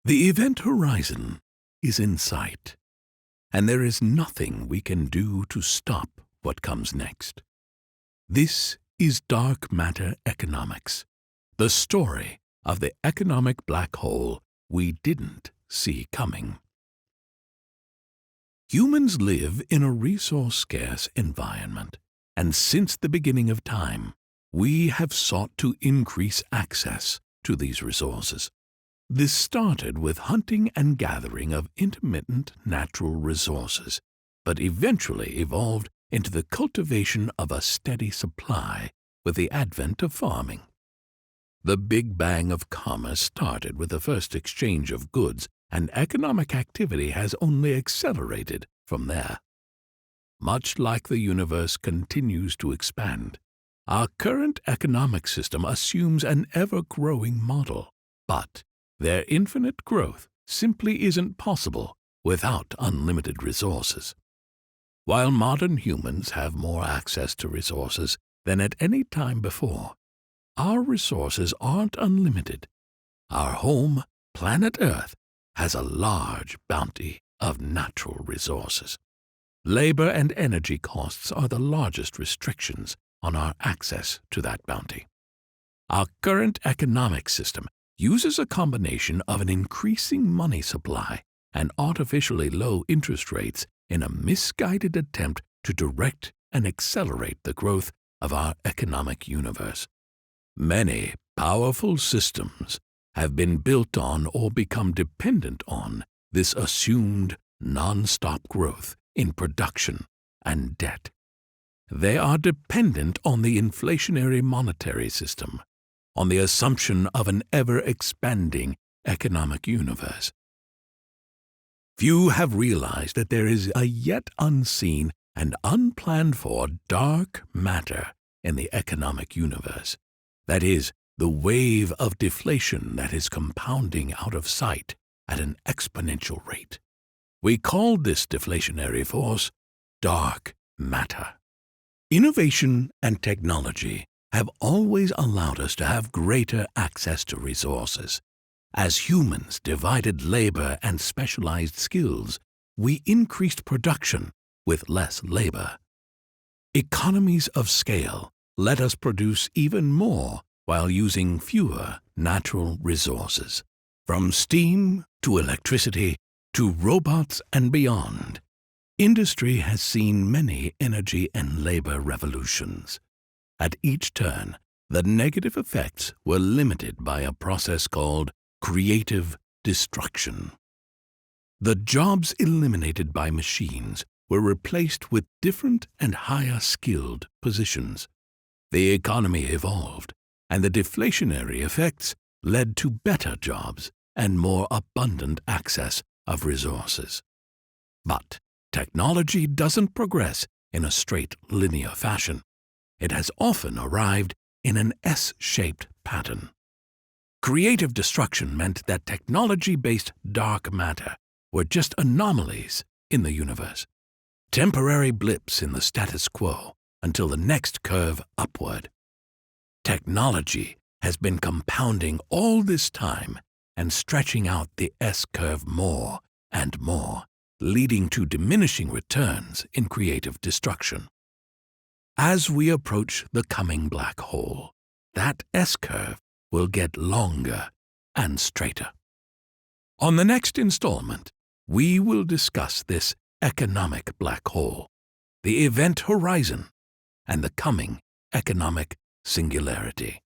The event horizon is in sight, and there is nothing we can do to stop what comes next. This is dark matter economics, the story of the economic black hole we didn't see coming. Humans live in a resource-scarce environment, and since the beginning of time, we have sought to increase access to these resources. This started with hunting and gathering of intermittent natural resources, but eventually evolved into the cultivation of a steady supply with the advent of farming. The Big Bang of commerce started with the first exchange of goods, and economic activity has only accelerated from there. Much like the universe continues to expand, our current economic system assumes an ever-growing model, but their infinite growth simply isn't possible without unlimited resources. While modern humans have more access to resources than at any time before, our resources aren't unlimited. Our home, planet Earth, has a large bounty of natural resources. Labor and energy costs are the largest restrictions on our access to that bounty. Our current economic system uses a combination of an increasing money supply and artificially low interest rates in a misguided attempt to direct and accelerate the growth of our economic universe. Many powerful systems have been built on or become dependent on this assumed non-stop growth in production and debt. They are dependent on the inflationary monetary system, on the assumption of an ever-expanding economic universe. Few have realized that there is a yet unseen and unplanned-for dark matter in the economic universe. That is, the wave of deflation that is compounding out of sight at an exponential rate. We called this deflationary force dark matter. Innovation and technology have always allowed us to have greater access to resources. As humans divided labor and specialized skills, we increased production with less labor. Economies of scale let us produce even more while using fewer natural resources. From steam to electricity to robots and beyond, industry has seen many energy and labor revolutions. At each turn, the negative effects were limited by a process called creative destruction. The jobs eliminated by machines were replaced with different and higher-skilled positions. The economy evolved, and the deflationary effects led to better jobs and more abundant access of resources. But technology doesn't progress in a straight linear fashion. It has often arrived in an S-shaped pattern. Creative destruction meant that technology-based dark matter were just anomalies in the universe, temporary blips in the status quo until the next curve upward. Technology has been compounding all this time and stretching out the S-curve more and more, leading to diminishing returns in creative destruction. As we approach the coming black hole, that S-curve will get longer and straighter. On the next installment, we will discuss this economic black hole, the event horizon, and the coming economic singularity.